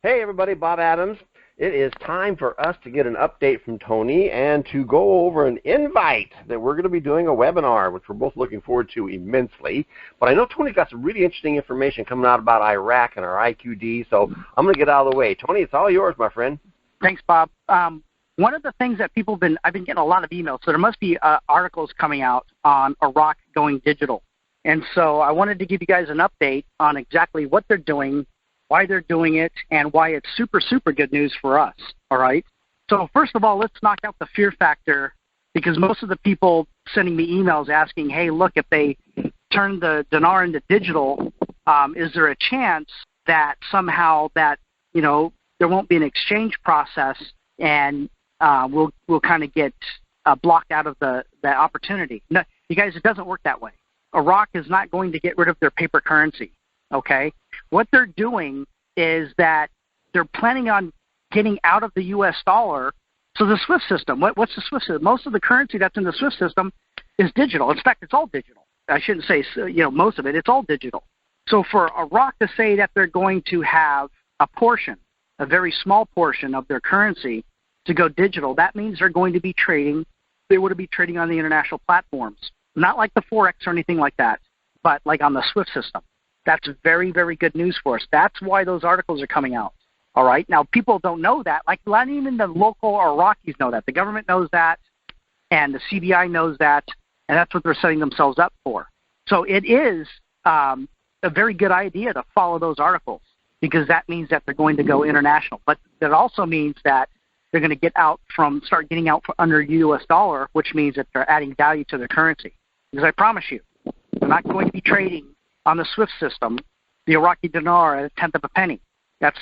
Hey everybody, Bob Adams. It is time for us to get an update from Tony and to go over an invite that we're going to be doing a webinar, which we're both looking forward to immensely. But I know Tony's got some really interesting information coming out about Iraq and our IQD, so I'm going to get out of the way. Tony, it's all yours, my friend. Thanks, Bob. One of the things that I've been getting a lot of emails, so there must be articles coming out on Iraq going digital. And so I wanted to give you guys an update on exactly what they're doing, why they're doing it, and why it's super, super good news for us, all right? So first of all, let's knock out the fear factor, because most of the people sending me emails asking, hey, look, if they turn the dinar into digital, is there a chance that somehow that, there won't be an exchange process and we'll kind of get blocked out of the opportunity? No, you guys, it doesn't work that way. Iraq is not going to get rid of their paper currency, okay? What they're doing is that they're planning on getting out of the U.S. dollar. So the SWIFT system, what's the SWIFT system? Most of the currency that's in the SWIFT system is digital. In fact, it's all digital. I shouldn't say, most of it. It's all digital. So for Iraq to say that they're going to have a portion, a very small portion of their currency to go digital, that means they're going to be trading. They would be trading on the international platforms, not like the Forex or anything like that, but like on the SWIFT system. That's very, very good news for us. That's why those articles are coming out. All right. Now, people don't know that. Like, not even the local Iraqis know that. The government knows that, and the CBI knows that, and that's what they're setting themselves up for. So it is a very good idea to follow those articles, because that means that they're going to go international. But that also means that they're going to start getting out from under U.S. dollar, which means that they're adding value to their currency. Because I promise you, they're not going to be trading on the SWIFT system the Iraqi dinar at a tenth of a penny. That's,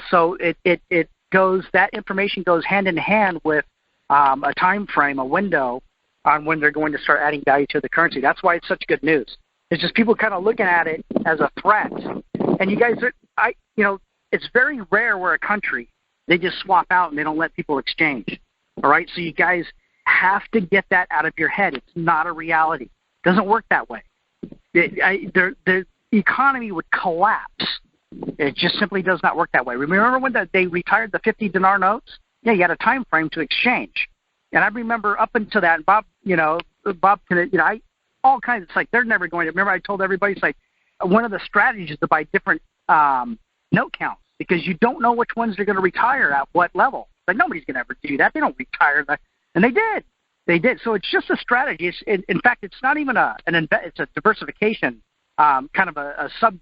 so it goes, that information goes hand in hand with a time frame, a window on when they're going to start adding value to the currency. That's why it's such good news. It's just people kind of looking at it as a threat. And you guys, it's very rare where a country, they just swap out and they don't let people exchange. All right? So you guys have to get that out of your head. It's not a reality. It doesn't work that way. The economy would collapse. It just simply does not work that way. Remember when they retired the 50 dinar notes? Yeah, you had a time frame to exchange. And I remember up until that, and Bob, all kinds. It's like they're never going to. Remember, I told everybody, it's like one of the strategies is to buy different note counts, because you don't know which ones they're going to retire at what level. Like, nobody's going to ever do that. They don't retire that, and they did. They did. So it's just a strategy. In fact, it's not even it's a diversification kind of a sub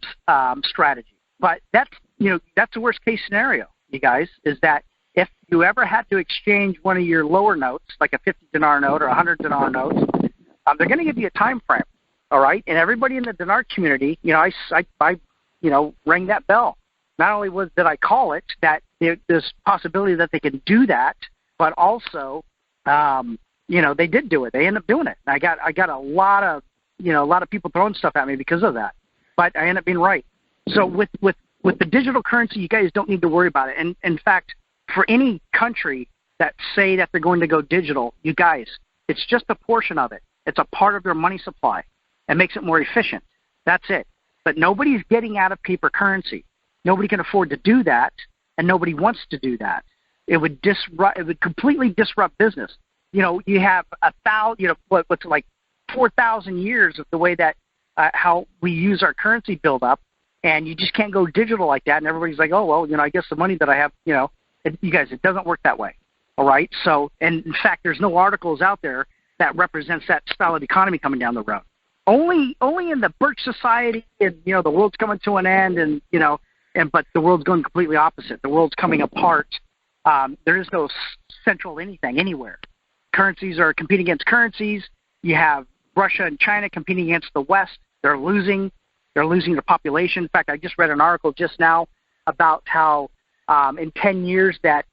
strategy. But that's the worst case scenario, you guys, is that if you ever had to exchange one of your lower notes, like a 50 dinar note or a 100 dinar note, they're going to give you a time frame, all right? And everybody in the dinar community, I rang that bell. Not only did I call it that there's possibility that they can do that, but also they did do it. They ended up doing it. I got a lot of people throwing stuff at me because of that, but I ended up being right. So with the digital currency, you guys don't need to worry about it. And in fact, for any country that say that they're going to go digital, you guys, it's just a portion of it. It's a part of their money supply. It makes it more efficient. That's it. But nobody's getting out of paper currency. Nobody can afford to do that, and nobody wants to do that. It would completely disrupt business. You have 4,000 years of the way that how we use our currency build up, and you just can't go digital like that. And everybody's like, oh, well, I guess the money that I have, you guys, it doesn't work that way. All right. So, and in fact, there's no articles out there that represents that style of economy coming down the road. Only in the Birch Society, and, the world's coming to an end, but the world's going completely opposite. The world's coming apart. There is no central anything anywhere. Currencies are competing against currencies. You have Russia and China competing against the West. They're losing their population. In fact, I just read an article just now about how in 10 years that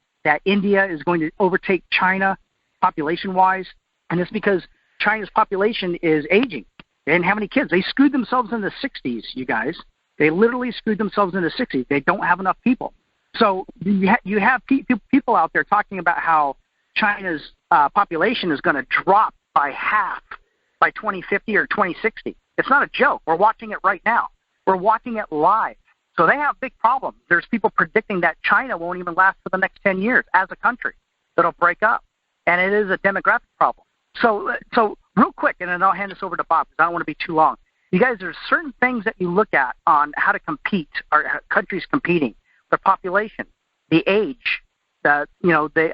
India is going to overtake China population-wise, and it's because China's population is aging. They didn't have any kids. They screwed themselves in the 60s, you guys. They literally screwed themselves in the 60s. They don't have enough people. So you have people out there talking about how China's population is going to drop by half by 2050 or 2060. It's not a joke. We're watching it right now. We're watching it live. So they have big problems. There's people predicting that China won't even last for the next 10 years as a country. That'll break up. And it is a demographic problem. So real quick, and then I'll hand this over to Bob because I don't want to be too long. You guys, there's certain things that you look at on how to compete, or countries competing, their population, the age, the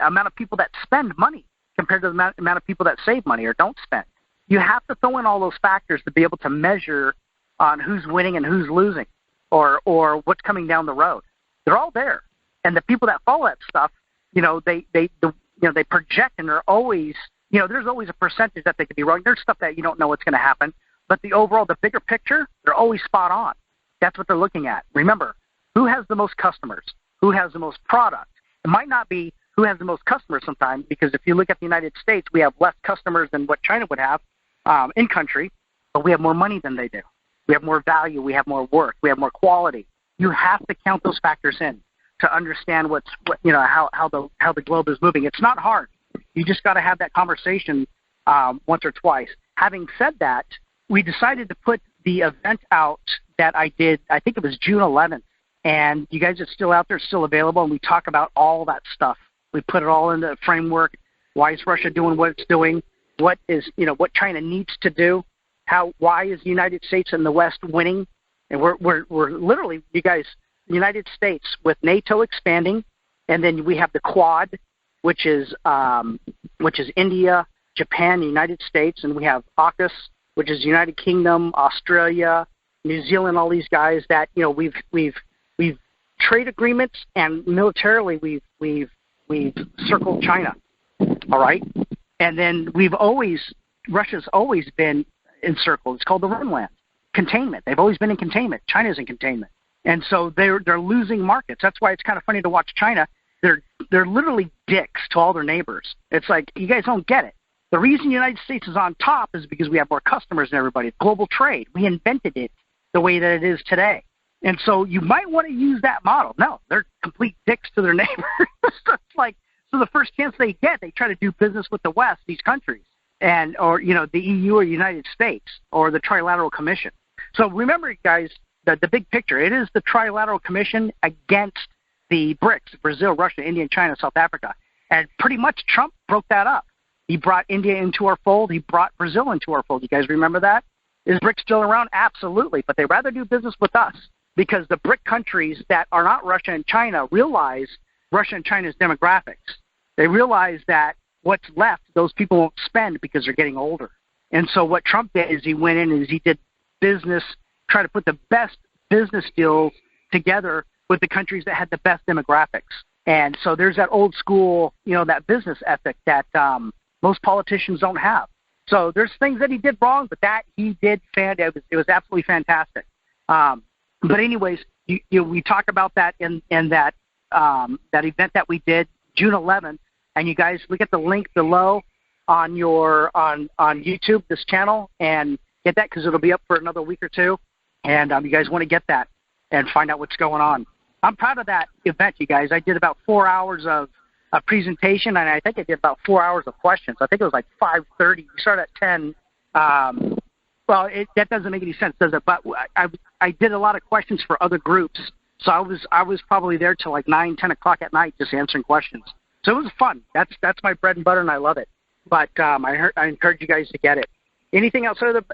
amount of people that spend money compared to the amount of people that save money or don't spend. You have to throw in all those factors to be able to measure on who's winning and who's losing, or what's coming down the road. They're all there, and the people that follow that stuff, they project, and they're always, there's always a percentage that they could be wrong. There's stuff that you don't know what's going to happen, but the bigger picture, they're always spot on. That's what they're looking at. Remember, who has the most customers? Who has the most product? It might not be who has the most customers sometimes, because if you look at the United States, we have less customers than what China would have in country, but we have more money than they do. We have more value. We have more work. We have more quality. You have to count those factors in to understand how the globe is moving. It's not hard. You just got to have that conversation once or twice. Having said that, we decided to put the event out that I did. I think it was June 11th, and you guys are still out there, still available, and we talk about all that stuff. We put it all in the framework. Why is Russia doing what it's doing? What China needs to do? Why is the United States and the West winning? And we're literally, you guys, the United States with NATO expanding, and then we have the Quad, which is India, Japan, the United States, and we have AUKUS, which is United Kingdom, Australia, New Zealand, all these guys that we've trade agreements, and militarily we've circled China, all right, and then Russia's always been encircled. It's called the Runland, containment. They've always been in containment. China's in containment, and so they're losing markets. That's why it's kind of funny to watch China. They're literally dicks to all their neighbors. It's like, you guys don't get it. The reason the United States is on top is because we have more customers than everybody. Global trade. We invented it the way that it is today. And so you might want to use that model. No, they're complete dicks to their neighbors. So the first chance they get, they try to do business with the West, these countries, or the EU or United States or the Trilateral Commission. So remember, guys, the big picture. It is the Trilateral Commission against the BRICS: Brazil, Russia, India, China, South Africa. And pretty much Trump broke that up. He brought India into our fold. He brought Brazil into our fold. You guys remember that? Is BRICS still around? Absolutely. But they rather do business with us because the BRIC countries that are not Russia and China realize Russia and China's demographics. They realize that what's left, those people won't spend because they're getting older. And so what Trump did is he went in and he did business, try to put the best business deals together with the countries that had the best demographics. And so there's that old school, that business ethic that most politicians don't have. So there's things that he did wrong, but that he did fantastic. It was absolutely fantastic. But anyways, we talk about that in that event that we did June 11th, and you guys look at the link below on on YouTube, this channel, and get that because it'll be up for another week or two. And you guys want to get that and find out what's going on. I'm proud of that event, you guys. I did about 4 hours of a presentation, and I think I did about 4 hours of questions. I think it was like 5:30. We started at 10. Well, that doesn't make any sense, does it? But I did a lot of questions for other groups, so I was probably there till like 9, 10 o'clock at night just answering questions. So it was fun. That's my bread and butter, and I love it. But I encourage you guys to get it. Anything outside of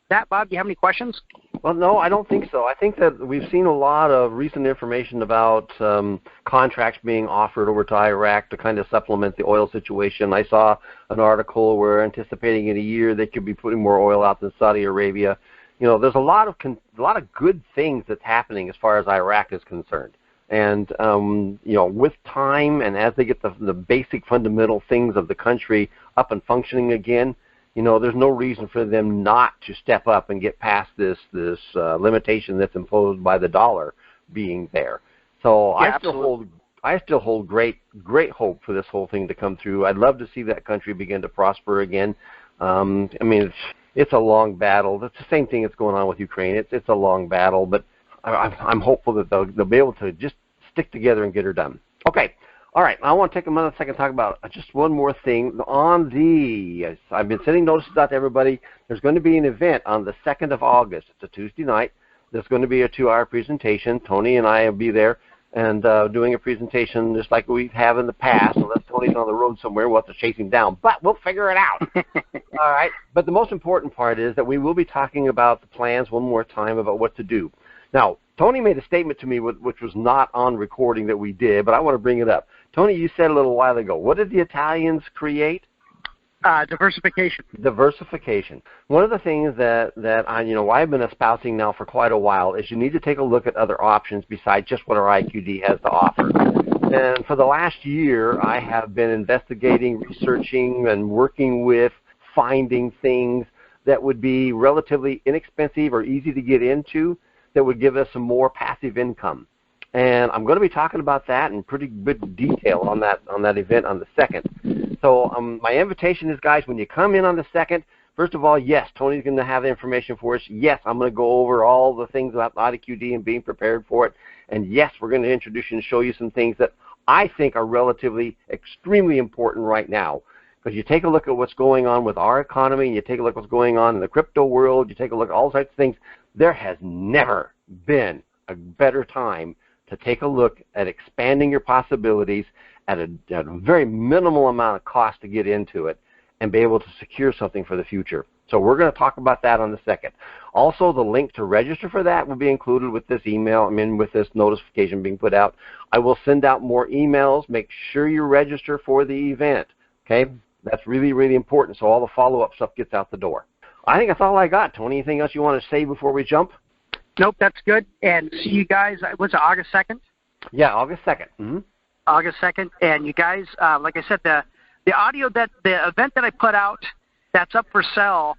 that, Bob? Do you have any questions? Well, no, I don't think so. I think that we've seen a lot of recent information about contracts being offered over to Iraq to kind of supplement the oil situation. I saw an article where anticipating in a year they could be putting more oil out than Saudi Arabia. There's a lot of good things that's happening as far as Iraq is concerned. And with time and as they get the basic fundamental things of the country up and functioning again, there's no reason for them not to step up and get past this limitation that's imposed by the dollar being there. So yeah, I still hold great hope for this whole thing to come through. I'd love to see that country begin to prosper again. It's a long battle. It's the same thing that's going on with Ukraine. It's a long battle, but I'm hopeful that they'll be able to just stick together and get her done. Okay. All right, I want to take another second to talk about just one more thing. I've been sending notices out to everybody. There's going to be an event on the 2nd of August. It's a Tuesday night. There's going to be a 2-hour presentation. Tony and I will be there and doing a presentation just like we have in the past. Unless Tony's on the road somewhere, we'll have to chase him down, but we'll figure it out. All right. But the most important part is that we will be talking about the plans one more time about what to do. Now, Tony made a statement to me which was not on recording that we did, but I want to bring it up. Tony, you said a little while ago, what did the Italians create? Diversification. Diversification. One of the things that I've been espousing now for quite a while is you need to take a look at other options besides just what our IQD has to offer. And for the last year, I have been investigating, researching, and working with finding things that would be relatively inexpensive or easy to get into that would give us some more passive income. And I'm going to be talking about that in pretty good detail on that event on the 2nd. So my invitation is, guys, when you come in on the 2nd, first of all, yes, Tony's going to have the information for us. Yes, I'm going to go over all the things about IQD and being prepared for it. And yes, we're going to introduce you and show you some things that I think are relatively extremely important right now. Because you take a look at what's going on with our economy, and you take a look at what's going on in the crypto world, you take a look at all sorts of things, there has never been a better time to take a look at expanding your possibilities at a very minimal amount of cost to get into it and be able to secure something for the future. So we're going to talk about that on the 2nd. Also, the link to register for that will be included with this email, with this notification being put out. I will send out more emails. Make sure you register for the event, okay? That's really, really important so all the follow-up stuff gets out the door. I think that's all I got. Tony, anything else you want to say before we jump? Nope, that's good. And see you guys, was it August 2nd? Yeah, August 2nd. Mm-hmm. August 2nd. And you guys, like I said, the audio the event that I put out that's up for sale,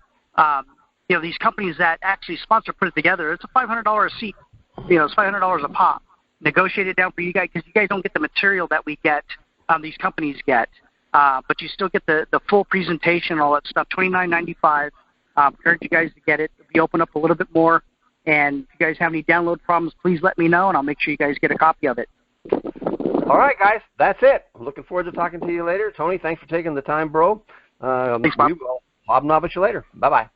these companies that actually sponsor put it together, it's a $500 a seat. It's $500 a pop. Negotiate it down for you guys because you guys don't get the material that we get, these companies get. But you still get the full presentation and all that stuff, $29.95. Encourage you guys to get it. If you open up a little bit more, and if you guys have any download problems, please let me know, and I'll make sure you guys get a copy of it. All right, guys, that's it. I'm looking forward to talking to you later. Tony, thanks for taking the time, bro. Thanks, Bob. We will hobnob at you later. Bye-bye.